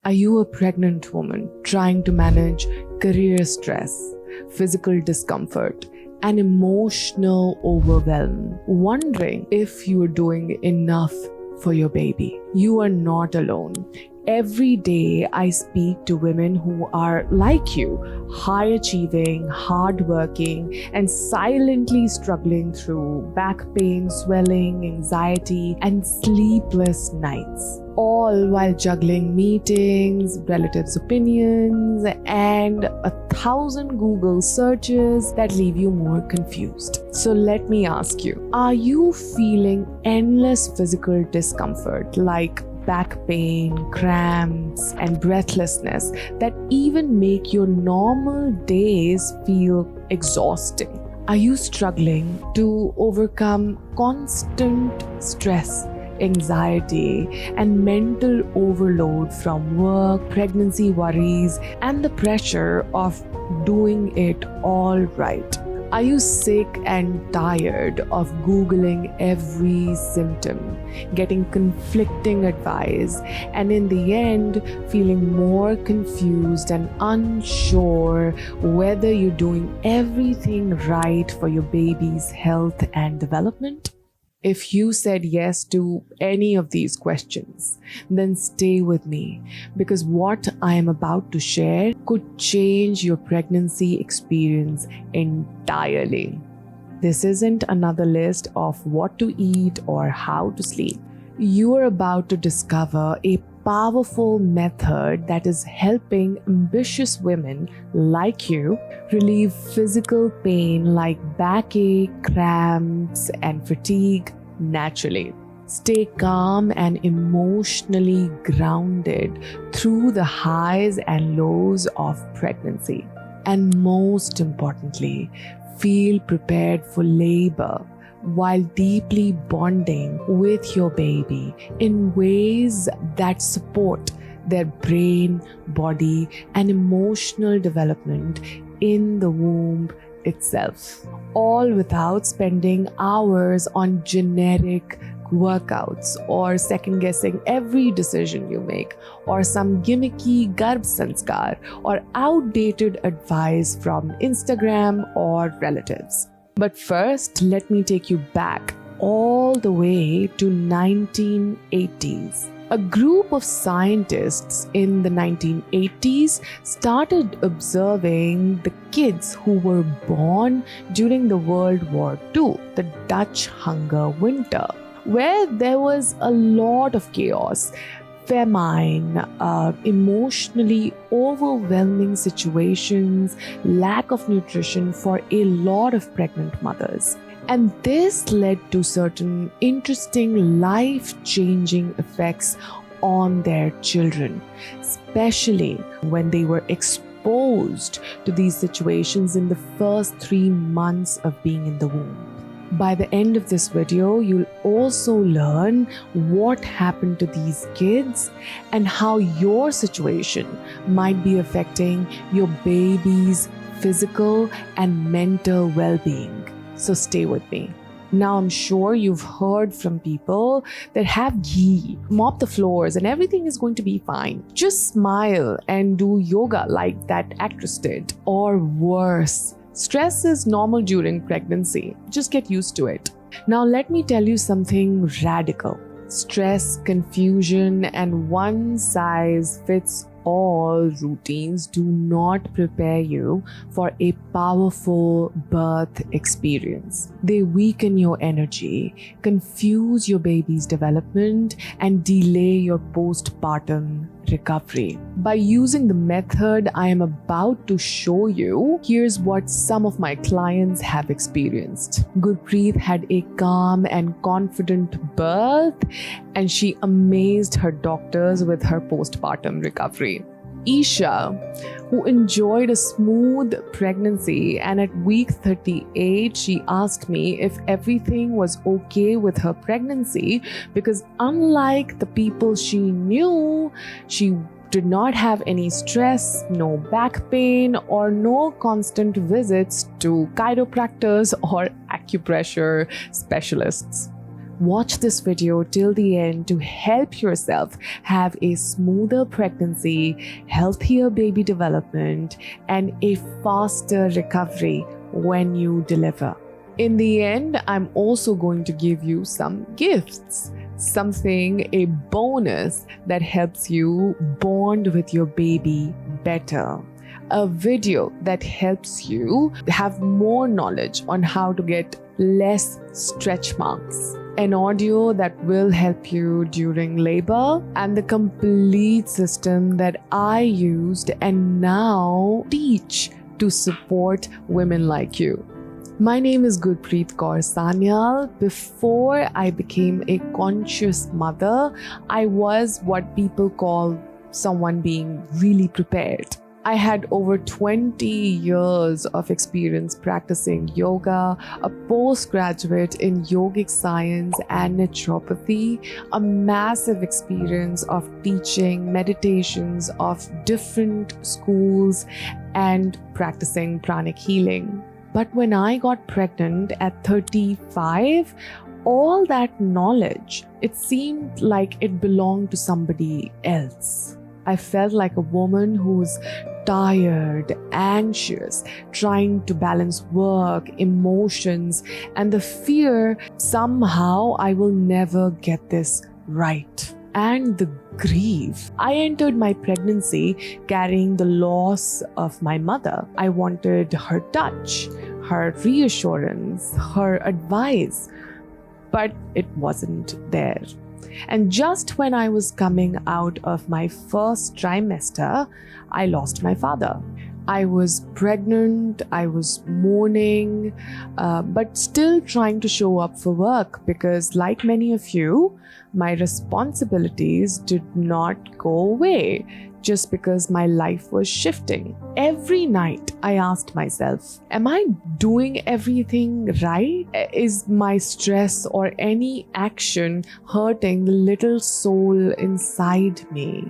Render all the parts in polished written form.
Are you a pregnant woman trying to manage career stress, physical discomfort, and emotional overwhelm, wondering if you are doing enough for your baby? You are not alone. Every day I speak to women who are like you, high achieving, hardworking, and silently struggling through back pain, swelling, anxiety, and sleepless nights, all while juggling meetings, relatives' opinions, and 1,000 Google searches that leave you more confused. So let me ask you, are you feeling endless physical discomfort like back pain, cramps, and breathlessness that even make your normal days feel exhausting? Are you struggling to overcome constant stress, anxiety, and mental overload from work, pregnancy worries, and the pressure of doing it all right? Are you sick and tired of Googling every symptom, getting conflicting advice, and in the end, feeling more confused and unsure whether you're doing everything right for your baby's health and development? If you said yes to any of these questions, then stay with me, because what I am about to share could change your pregnancy experience entirely. This isn't another list of what to eat or how to sleep. You are about to discover a powerful method that is helping ambitious women like you relieve physical pain like backache, cramps, and fatigue naturally. Stay calm and emotionally grounded through the highs and lows of pregnancy. And most importantly, feel prepared for labor while deeply bonding with your baby in ways that support their brain, body, and emotional development in the womb itself, all without spending hours on generic workouts or second guessing every decision you make, or some gimmicky Garbhsanskar or outdated advice from Instagram or relatives. But first, let me take you back all the way to 1980s. A group of scientists in the 1980s started observing the kids who were born during the World War II, the Dutch hunger winter, where there was a lot of chaos, famine, emotionally overwhelming situations, lack of nutrition for a lot of pregnant mothers. And this led to certain interesting life-changing effects on their children, especially when they were exposed to these situations in the first 3 months of being in the womb. By the end of this video, you'll also learn what happened to these kids and how your situation might be affecting your baby's physical and mental well-being. So stay with me. Now, I'm sure you've heard from people that have ghee, mop the floors, and everything is going to be fine. Just smile and do yoga like that actress did. Or worse, stress is normal during pregnancy. Just get used to it. Now, let me tell you something radical. Stress, confusion, and one-size-fits-all routines do not prepare you for a powerful birth experience. They weaken your energy, confuse your baby's development, and delay your postpartum recovery. By using the method I am about to show you, here's what some of my clients have experienced. Gurpreet had a calm and confident birth, and she amazed her doctors with her postpartum recovery. Isha, who enjoyed a smooth pregnancy, and at week 38, she asked me if everything was okay with her pregnancy, because unlike the people she knew, she did not have any stress, no back pain, or no constant visits to chiropractors or acupressure specialists. Watch this video till the end to help yourself have a smoother pregnancy, healthier baby development, and a faster recovery when you deliver. In the end, I'm also going to give you some gifts, a bonus that helps you bond with your baby better. A video that helps you have more knowledge on how to get less stretch marks. An audio that will help you during labor, and the complete system that I used and now teach to support women like you. My name is Gurpreet Kaur Sanyal. Before I became a conscious mother, I was what people call someone being really prepared. I had over 20 years of experience practicing yoga, a postgraduate in yogic science and naturopathy, a massive experience of teaching meditations of different schools, and practicing pranic healing. But when I got pregnant at 35, all that knowledge, it seemed like it belonged to somebody else. I felt like a woman who's tired, anxious, trying to balance work, emotions, and the fear somehow I will never get this right. And the grief. I entered my pregnancy carrying the loss of my mother. I wanted her touch, her reassurance, her advice, but it wasn't there. And just when I was coming out of my first trimester, I lost my father. I was pregnant, I was mourning, but still trying to show up for work because, like many of you, my responsibilities did not go away just because my life was shifting. Every night I asked myself, am I doing everything right? Is my stress or any action hurting the little soul inside me?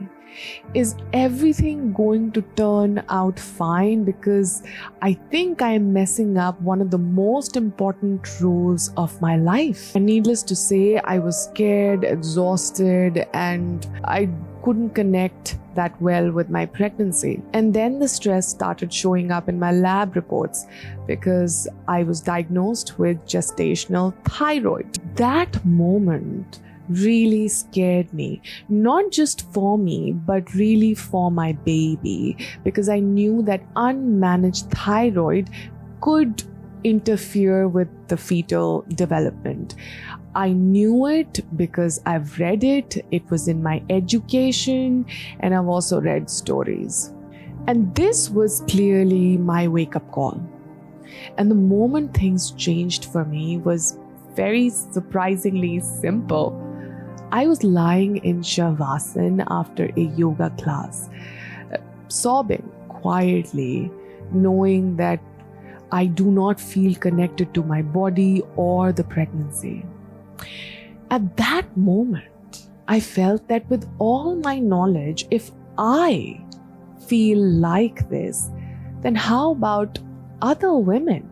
Is everything going to turn out fine? Because I think I am messing up one of the most important roles of my life. And needless to say, I was scared, exhausted, and I couldn't connect that well with my pregnancy. And then the stress started showing up in my lab reports because I was diagnosed with gestational thyroid. That moment really scared me, not just for me, but really for my baby, because I knew that unmanaged thyroid could interfere with the fetal development. I knew it because I've read it, it was in my education, and I've also read stories. And this was clearly my wake-up call. And the moment things changed for me was very surprisingly simple. I was lying in Shavasana after a yoga class, sobbing quietly, knowing that I do not feel connected to my body or the pregnancy. At that moment, I felt that with all my knowledge, if I feel like this, then how about other women?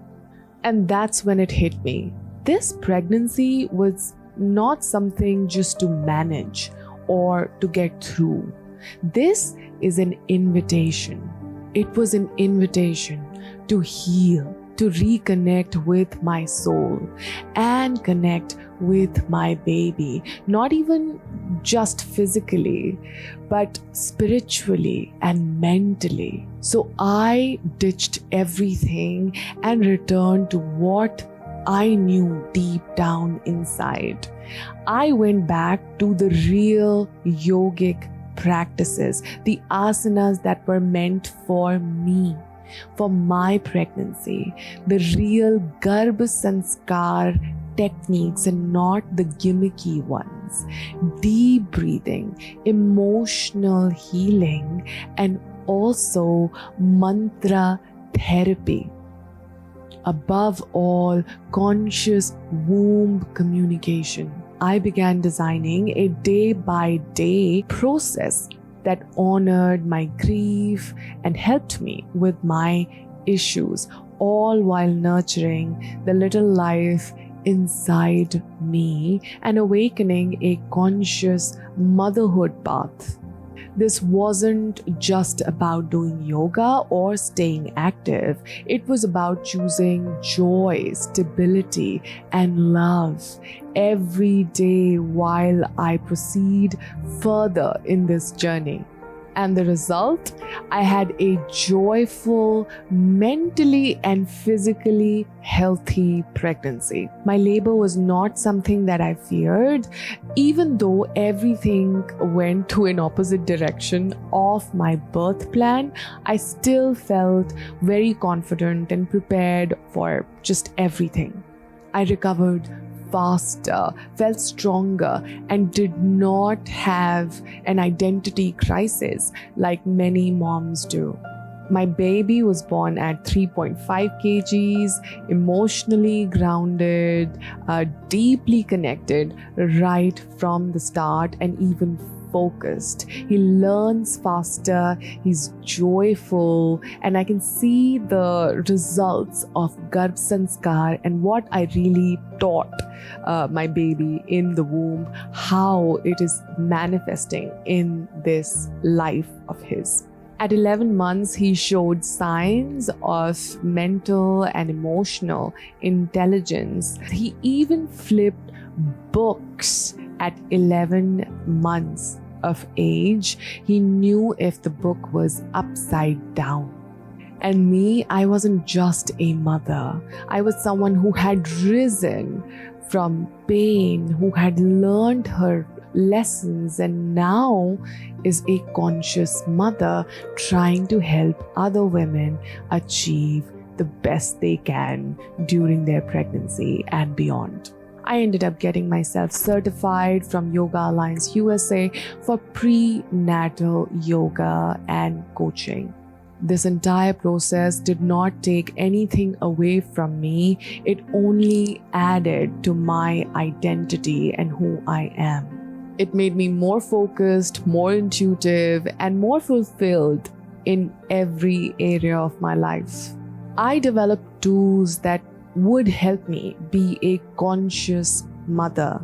And that's when it hit me. This pregnancy was not something just to manage or to get through. This is an invitation. It was an invitation to heal, to reconnect with my soul and connect with my baby, not even just physically, but spiritually and mentally. So I ditched everything and returned to what I knew deep down inside. I went back to the real yogic practices, the asanas that were meant for me, for my pregnancy, the real Garbhsanskar techniques and not the gimmicky ones. Deep breathing, emotional healing, and also mantra therapy. Above all, conscious womb communication. I began designing a day-by-day process that honored my grief and helped me with my issues, all while nurturing the little life inside me and awakening a conscious motherhood path. This wasn't just about doing yoga or staying active. It was about choosing joy, stability, and love every day while I proceed further in this journey. And the result? I had a joyful, mentally and physically healthy pregnancy. My labor was not something that I feared, even though everything went to an opposite direction of my birth plan. I still felt very confident and prepared for just everything. I recovered faster, felt stronger, and did not have an identity crisis like many moms do. My baby was born at 3.5 kgs, emotionally grounded, deeply connected right from the start, and even focused. He learns faster, he's joyful, and I can see the results of Garbhsanskara and what I really taught my baby in the womb, how it is manifesting in this life of his. At 11 months, he showed signs of mental and emotional intelligence. He even flipped books at 11 months of age. He knew if the book was upside down. And me, I wasn't just a mother. I was someone who had risen from pain, who had learned her lessons, and now is a conscious mother trying to help other women achieve the best they can during their pregnancy and beyond. I ended up getting myself certified from Yoga Alliance USA for prenatal yoga and coaching. This entire process did not take anything away from me. It only added to my identity and who I am. It made me more focused, more intuitive, and more fulfilled in every area of my life. I developed tools that would help me be a conscious mother.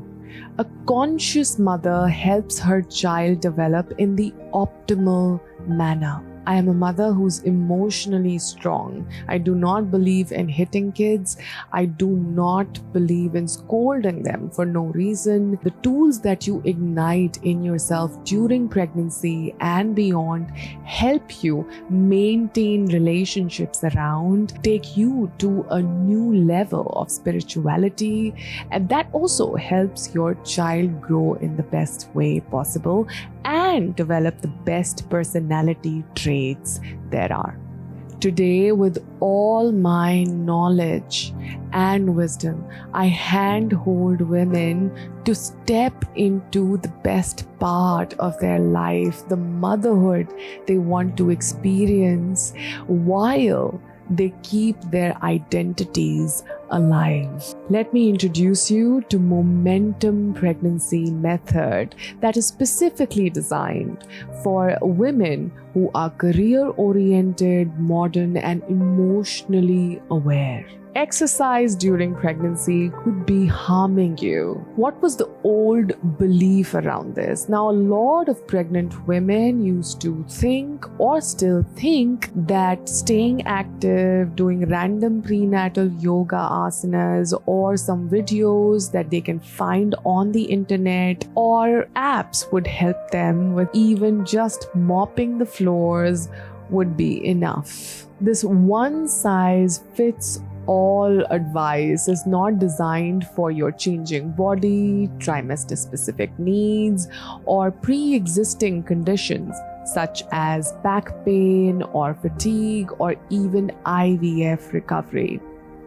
A conscious mother helps her child develop in the optimal manner. I am a mother who's emotionally strong. I do not believe in hitting kids. I do not believe in scolding them for no reason. The tools that you ignite in yourself during pregnancy and beyond help you maintain relationships around, take you to a new level of spirituality, and that also helps your child grow in the best way possible and develop the best personality traits there are. Today, with all my knowledge and wisdom, I handhold women to step into the best part of their life, the motherhood they want to experience, while they keep their identities alive. Let me introduce you to Momentum Pregnancy Method that is specifically designed for women who are career-oriented, modern, and emotionally aware. Exercise during pregnancy could be harming you. What was the old belief around this? Now, a lot of pregnant women used to think or still think that staying active, doing random prenatal yoga asanas or some videos that they can find on the internet or apps would help them with even just mopping the floors would be enough. This one size fits all advice is not designed for your changing body, trimester specific needs, or pre-existing conditions such as back pain or fatigue or even IVF recovery.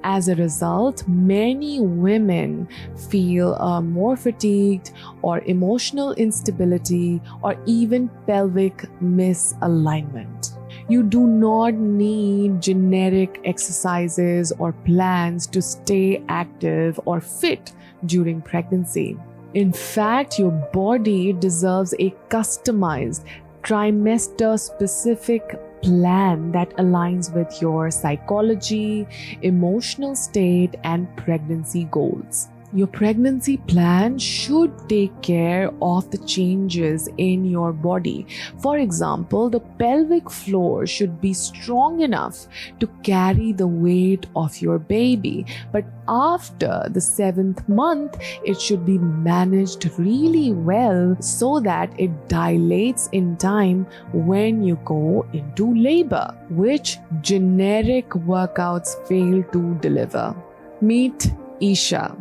As a result, many women feel more fatigued or emotional instability or even pelvic misalignment. You do not need generic exercises or plans to stay active or fit during pregnancy. In fact, your body deserves a customized, trimester-specific plan that aligns with your psychology, emotional state, and pregnancy goals. Your pregnancy plan should take care of the changes in your body. For example, the pelvic floor should be strong enough to carry the weight of your baby. But after the 7th month, it should be managed really well so that it dilates in time when you go into labor, which generic workouts fail to deliver. Meet Isha.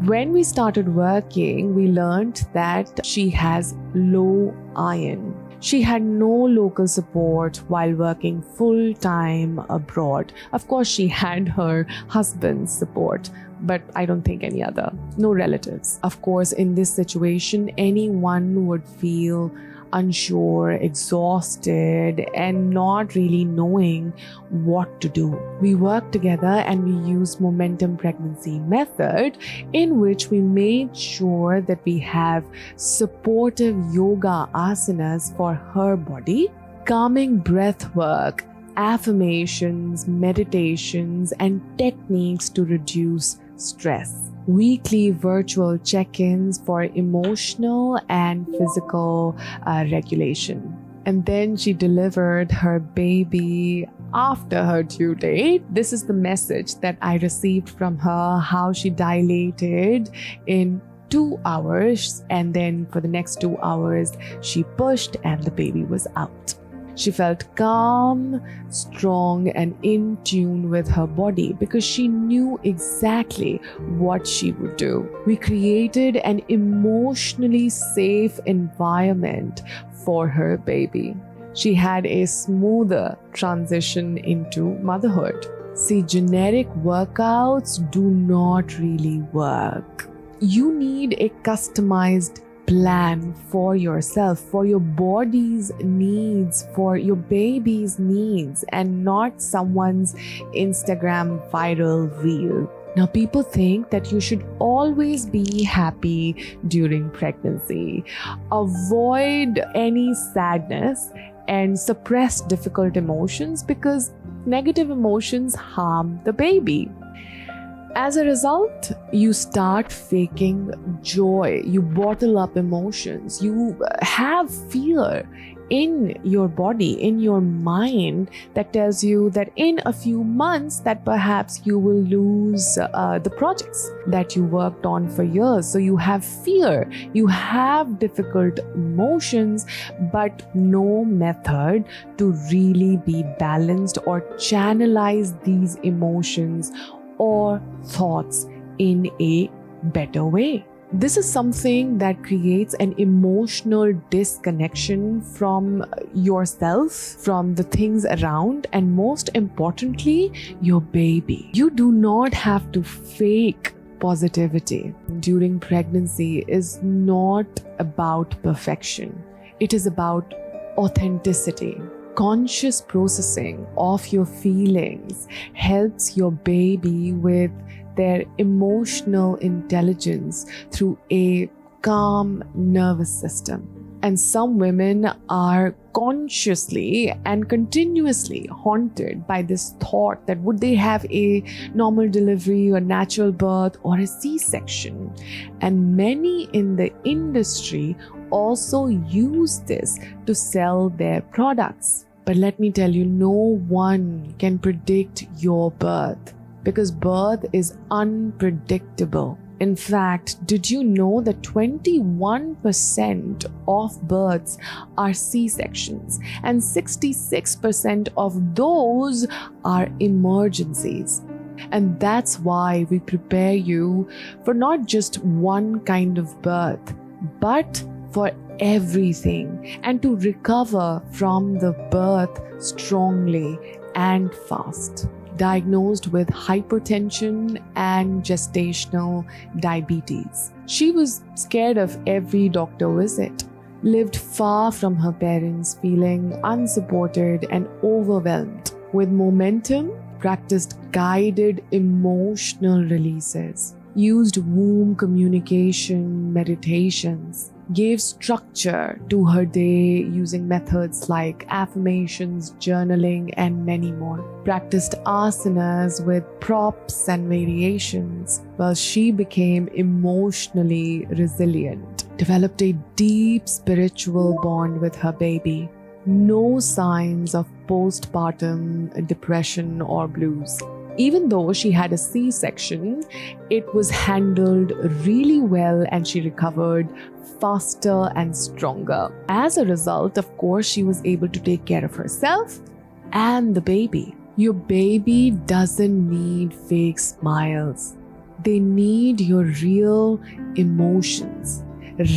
When we started working, we learned that she has low iron. She had no local support while working full-time abroad. Of course, she had her husband's support, but I don't think any other. No relatives. Of course, in this situation, anyone would feel unsure, exhausted, and not really knowing what to do. We worked together and we used momentum pregnancy method, in which we made sure that we have supportive yoga asanas for her body, calming breath work, affirmations, meditations, and techniques to reduce stress. Weekly virtual check-ins for emotional and physical regulation. And then she delivered her baby after her due date. This is the message that I received from her, how she dilated in 2 hours, and then for the next 2 hours she pushed and the baby was out. She felt calm, strong, and in tune with her body because she knew exactly what she would do. We created an emotionally safe environment for her baby. She had a smoother transition into motherhood. See, generic workouts do not really work. You need a customized plan for yourself, for your body's needs, for your baby's needs, and not someone's Instagram viral reel. Now, people think that you should always be happy during pregnancy. Avoid any sadness and suppress difficult emotions because negative emotions harm the baby. As a result, you start faking joy. You bottle up emotions. You have fear in your body, in your mind, that tells you that in a few months that perhaps you will lose the projects that you worked on for years. So you have fear, you have difficult emotions, but no method to really be balanced or channelize these emotions or thoughts in a better way. This is something that creates an emotional disconnection from yourself, from the things around, and most importantly, your baby. You do not have to fake positivity. During pregnancy is not about perfection. It is about authenticity. Conscious processing of your feelings helps your baby with their emotional intelligence through a calm nervous system. And some women are consciously and continuously haunted by this thought that would they have a normal delivery or natural birth or a C-section. And many in the industry also use this to sell their products. But let me tell you, no one can predict your birth because birth is unpredictable. In fact, did you know that 21% of births are C-sections and 66% of those are emergencies? And that's why we prepare you for not just one kind of birth, but for everything, and to recover from the birth strongly and fast. Diagnosed with hypertension and gestational diabetes. She was scared of every doctor visit, lived far from her parents, feeling unsupported and overwhelmed. With momentum, practiced guided emotional releases, used womb communication meditations, gave structure to her day using methods like affirmations, journaling, and many more. Practiced asanas with props and variations. Well, she became emotionally resilient, developed a deep spiritual bond with her baby. No signs of postpartum depression or blues. Even though she had a C-section, it was handled really well and she recovered faster and stronger. As a result, of course, she was able to take care of herself and the baby. Your baby doesn't need fake smiles. They need your real emotions,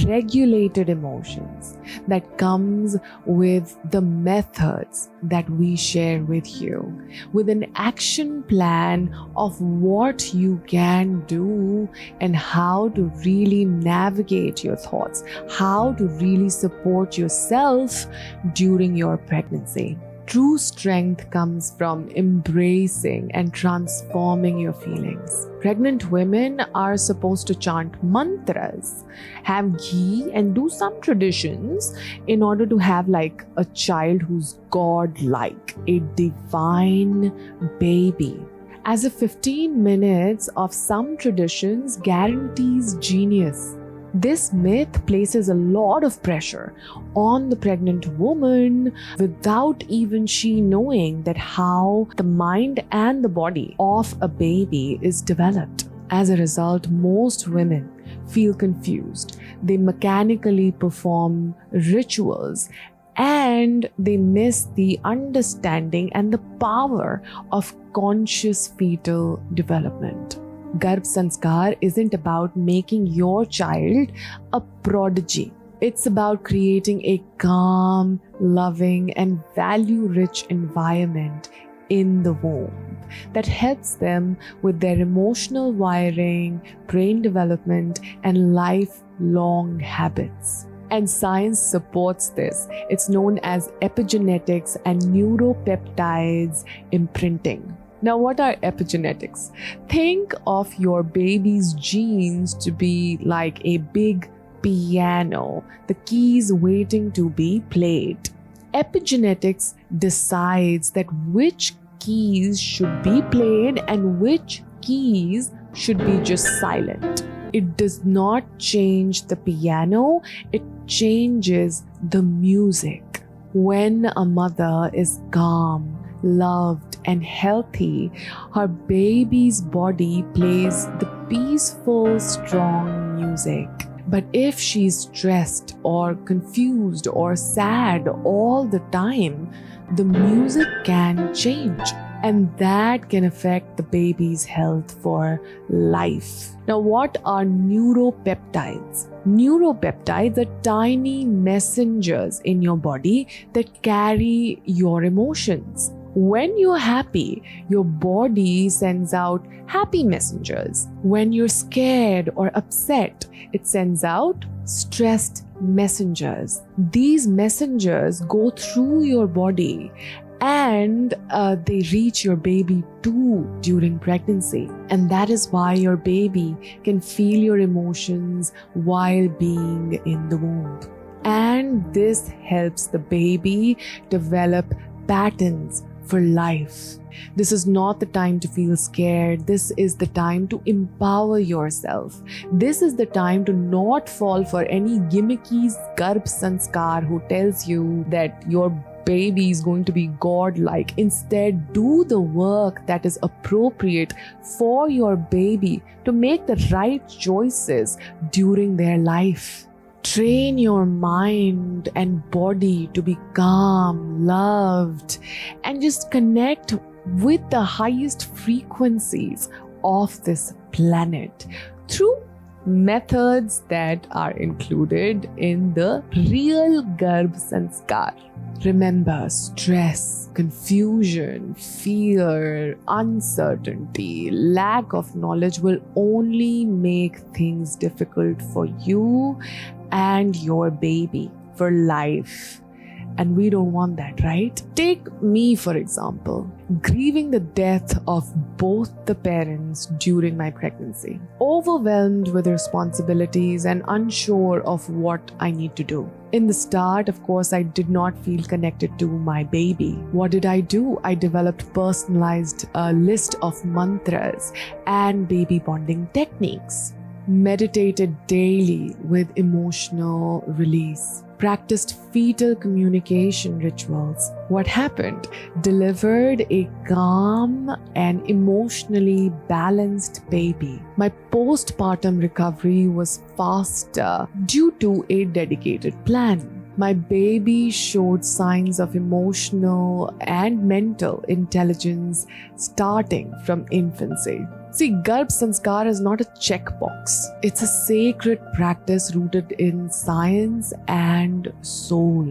regulated emotions that comes with the methods that we share with you, with an action plan of what you can do and how to really navigate your thoughts, how to really support yourself during your pregnancy. True strength comes from embracing and transforming your feelings. Pregnant women are supposed to chant mantras, have ghee, and do some traditions in order to have like a child who's God-like, a divine baby. As if 15 minutes of some traditions guarantees genius. This myth places a lot of pressure on the pregnant woman without even she knowing that how the mind and the body of a baby is developed. As a result, most women feel confused. They mechanically perform rituals and they miss the understanding and the power of conscious fetal development. Garbhsanskar isn't about making your child a prodigy. It's about creating a calm, loving, and value-rich environment in the womb that helps them with their emotional wiring, brain development, and lifelong habits. And science supports this. It's known as epigenetics and neuropeptides imprinting. Now, what are epigenetics? Think of your baby's genes to be like a big piano, the keys waiting to be played. Epigenetics decides that which keys should be played and which keys should be just silent. It does not change the piano, it changes the music. When a mother is calm, loved, and healthy, her baby's body plays the peaceful, strong music. But if she's stressed or confused or sad all the time, the music can change. And that can affect the baby's health for life. Now, what are neuropeptides? Neuropeptides are tiny messengers in your body that carry your emotions. When you're happy, your body sends out happy messengers. When you're scared or upset, it sends out stressed messengers. These messengers go through your body and they reach your baby too during pregnancy. And that is why your baby can feel your emotions while being in the womb. And this helps the baby develop patterns for life. This is not the time to feel scared. This is the time to empower yourself. This is the time to not fall for any gimmicky Garbhsanskar who tells you that your baby is going to be God-like. Instead, do the work that is appropriate for your baby to make the right choices during their life. Train your mind and body to be calm, loved, and just connect with the highest frequencies of this planet through methods that are included in the real Garbhsanskar. Remember, stress, confusion, fear, uncertainty, lack of knowledge will only make things difficult for you and your baby for life. And we don't want that, right? Take me, for example. Grieving the death of both the parents during my pregnancy. Overwhelmed with responsibilities and unsure of what I need to do. In the start, of course, I did not feel connected to my baby. What did I do? I developed personalized list of mantras and baby bonding techniques. Meditated daily with emotional release. Practiced fetal communication rituals. What happened? Delivered a calm and emotionally balanced baby. My postpartum recovery was faster due to a dedicated plan. My baby showed signs of emotional and mental intelligence starting from infancy. See, Garbhsanskara is not a checkbox. It's a sacred practice rooted in science and soul,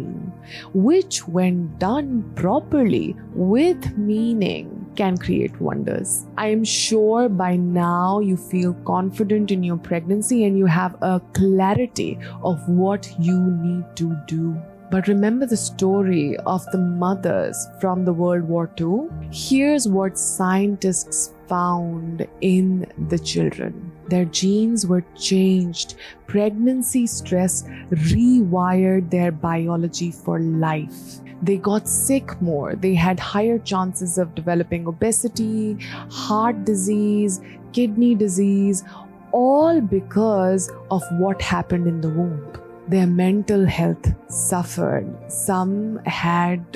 which, when done properly with meaning, can create wonders. I am sure by now you feel confident in your pregnancy and you have a clarity of what you need to do. But remember the story of the mothers from the World War II? Here's what scientists found in the children. Their genes were changed. Pregnancy stress rewired their biology for life. They got sick more. They had higher chances of developing obesity, heart disease, kidney disease, all because of what happened in the womb. Their mental health suffered. Some had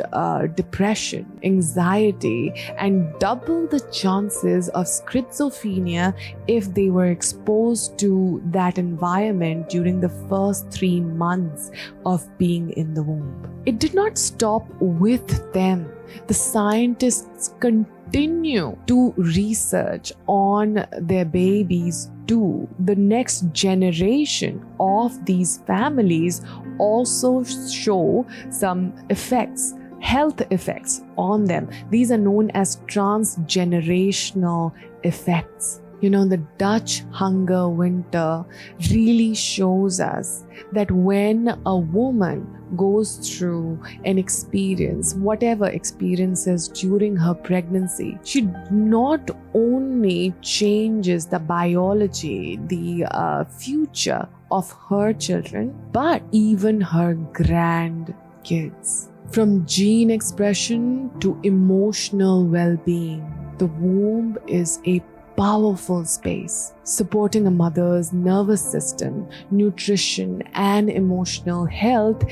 depression, anxiety, and double the chances of schizophrenia if they were exposed to that environment during the first 3 months of being in the womb. It did not stop with them. The scientists continue to research on their babies too. The next generation of these families also show some effects, health effects on them. These are known as transgenerational effects. You know, the Dutch hunger winter really shows us that when a woman goes through an experience, whatever experiences during her pregnancy, she not only changes the biology, the future of her children, but even her grandkids. From gene expression to emotional well-being, the womb is a powerful space, supporting a mother's nervous system, nutrition, and emotional health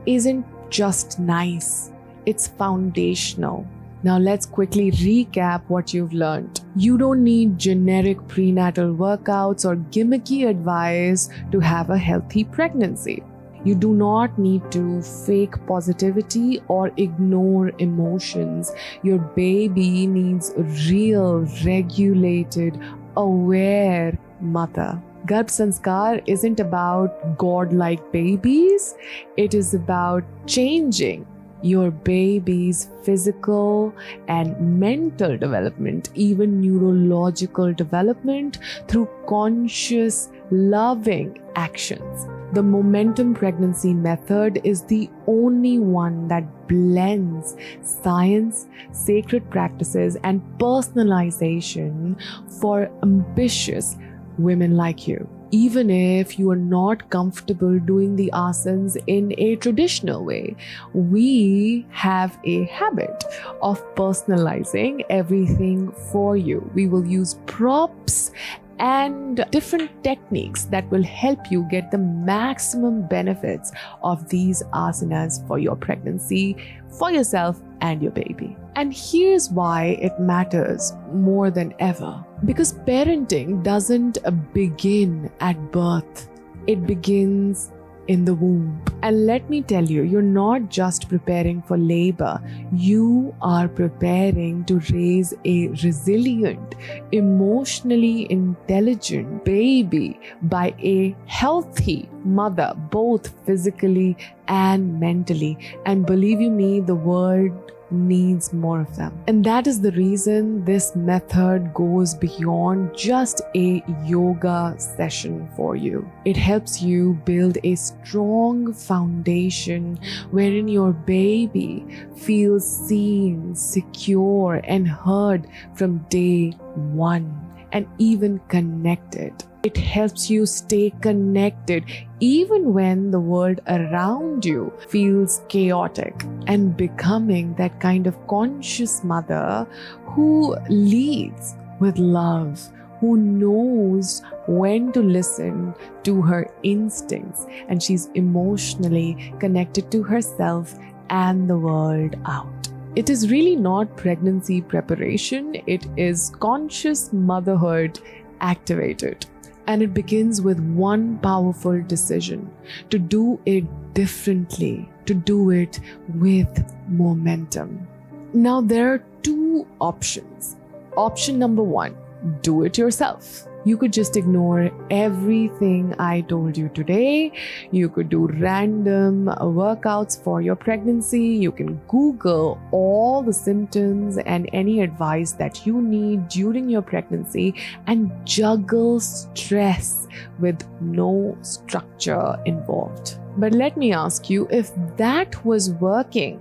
isn't just nice, it's foundational. Now let's quickly recap what you've learned. You don't need generic prenatal workouts or gimmicky advice to have a healthy pregnancy. You do not need to fake positivity or ignore emotions. Your baby needs a real, regulated, aware mother. Garbhsanskar isn't about godlike babies. It is about changing your baby's physical and mental development, even neurological development, through conscious, loving actions. The momentum pregnancy method is the only one that blends science, sacred practices, and personalization for ambitious women like you. Even if you are not comfortable doing the asanas in a traditional way, we have a habit of personalizing everything for you. We will use props and different techniques that will help you get the maximum benefits of these asanas for your pregnancy, for yourself and your baby. And here's why it matters more than ever. Because parenting doesn't begin at birth. It begins in the womb. And let me tell you, you're not just preparing for labor. You are preparing to raise a resilient, emotionally intelligent baby by a healthy mother, both physically and mentally. And believe you me, the word needs more of them. And that is the reason this method goes beyond just a yoga session for you. It helps you build a strong foundation wherein your baby feels seen, secure, and heard from day one, and even connected. It helps you stay connected even when the world around you feels chaotic, and becoming that kind of conscious mother who leads with love, who knows when to listen to her instincts, and she's emotionally connected to herself and the world out. It is really not pregnancy preparation, it is conscious motherhood activated. And it begins with one powerful decision: to do it differently, to do it with momentum. Now, there are two options. Option number one, do it yourself. You could just ignore everything I told you today. You could do random workouts for your pregnancy. You can Google all the symptoms and any advice that you need during your pregnancy and juggle stress with no structure involved. But let me ask you, if that was working,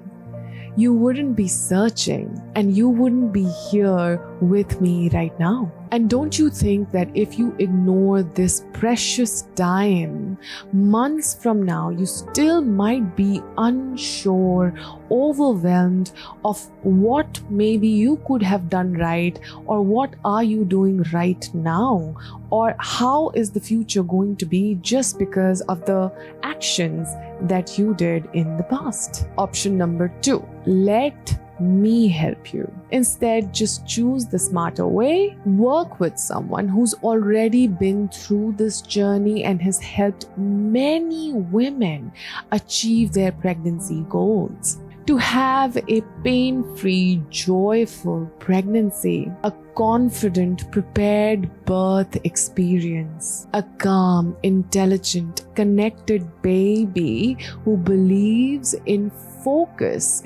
you wouldn't be searching and you wouldn't be here with me right now. And don't you think that if you ignore this precious time, months from now, you still might be unsure, overwhelmed of what maybe you could have done right, or what are you doing right now, or how is the future going to be just because of the actions that you did in the past? Option number two, let me help you. Instead, just choose the smarter way. Work with someone who's already been through this journey and has helped many women achieve their pregnancy goals. To have a pain-free, joyful pregnancy, a confident, prepared birth experience, a calm, intelligent, connected baby who believes in focus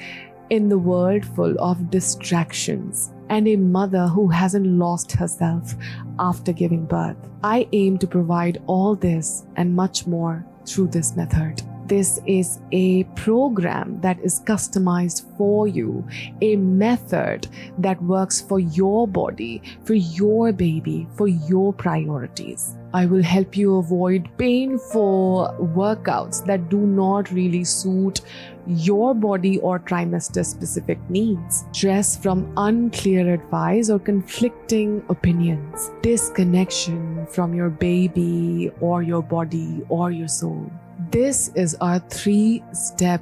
in the world full of distractions, and a mother who hasn't lost herself after giving birth. I aim to provide all this and much more through this method. This is a program that is customized for you, a method that works for your body, for your baby, for your priorities. I will help you avoid painful workouts that do not really suit your body or trimester specific needs, stress from unclear advice or conflicting opinions, disconnection from your baby or your body or your soul. This is our 3-step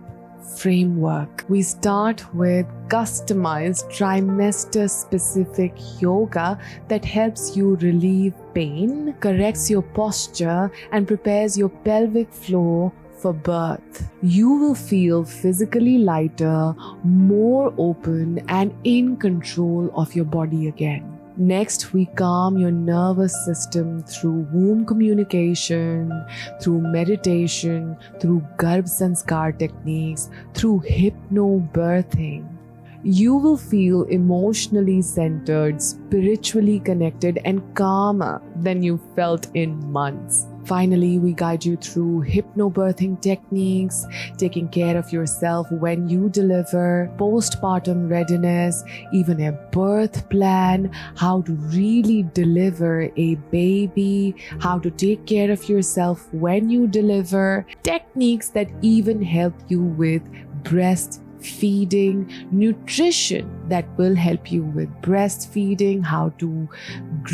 framework. We start with customized trimester-specific yoga that helps you relieve pain, corrects your posture, and prepares your pelvic floor for birth. You will feel physically lighter, more open, and in control of your body again. Next, we calm your nervous system through womb communication, through meditation, through Garbhsanskara techniques, through hypnobirthing. You will feel emotionally centered, spiritually connected, and calmer than you felt in months. Finally, we guide you through hypnobirthing techniques, taking care of yourself when you deliver, postpartum readiness, even a birth plan, how to really deliver a baby, how to take care of yourself when you deliver, techniques that even help you with breastfeeding, nutrition that will help you with breastfeeding, how to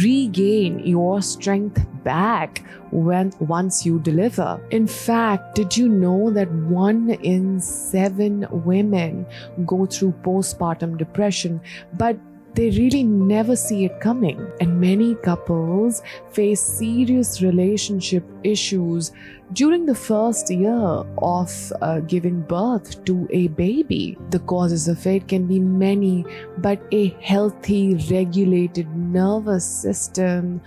regain your strength back once you deliver. In fact, did you know that 1 in 7 women go through postpartum depression, but they really never see it coming? And many couples face serious relationship issues during the first year of giving birth to a baby. The causes of it can be many, but a healthy, regulated nervous system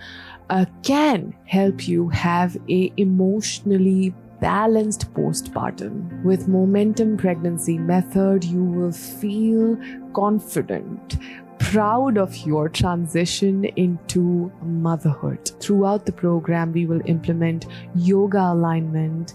can help you have a emotionally balanced postpartum. With Momentum Pregnancy Method, you will feel confident, proud of your transition into motherhood. Throughout the program, we will implement yoga alignment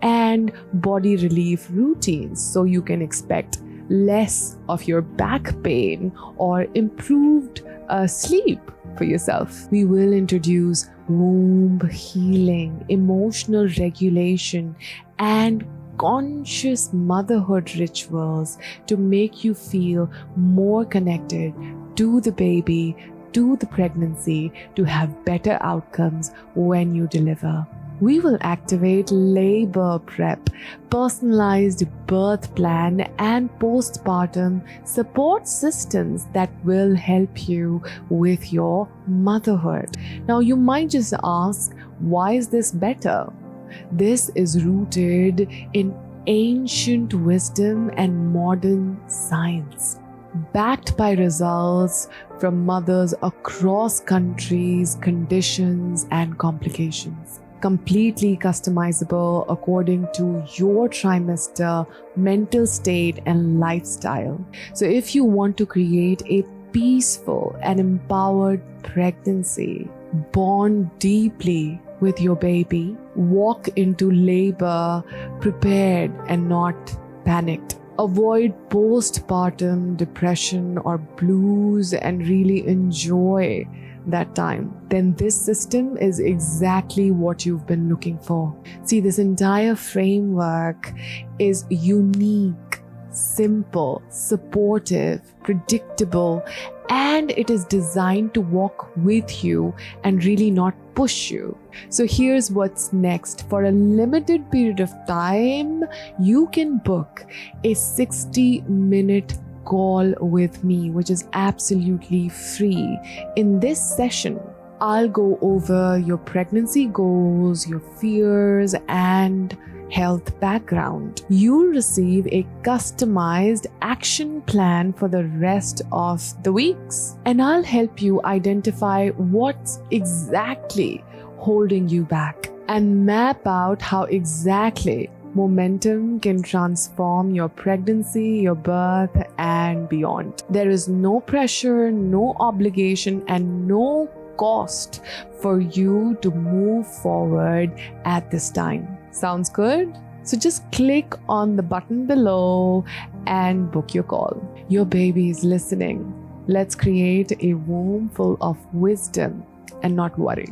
and body relief routines so you can expect less of your back pain or improved sleep for yourself. We will introduce womb healing, emotional regulation, and conscious motherhood rituals to make you feel more connected to the baby, to the pregnancy, to have better outcomes when you deliver. We will activate labor prep, personalized birth plan, and postpartum support systems that will help you with your motherhood. Now, you might just ask, why is this better? This is rooted in ancient wisdom and modern science, backed by results from mothers across countries, conditions, and complications. Completely customizable according to your trimester, mental state, and lifestyle. So if you want to create a peaceful and empowered pregnancy, bond deeply with your baby, walk into labor prepared and not panicked, avoid postpartum depression or blues, and really enjoy that time, then this system is exactly what you've been looking for. See, this entire framework is unique, simple, supportive, predictable, and it is designed to walk with you and really not push you. So here's what's next. For a limited period of time, you can book a 60-minute call with me, which is absolutely free. In this session, I'll go over your pregnancy goals, your fears, and health background. You'll receive a customized action plan for the rest of the weeks, and I'll help you identify what's exactly holding you back and map out how exactly Momentum can transform your pregnancy, your birth, and beyond. There is no pressure, no obligation, and no cost for you to move forward at this time. Sounds good? So just click on the button below and book your call. Your baby is listening. Let's create a womb full of wisdom and not worry.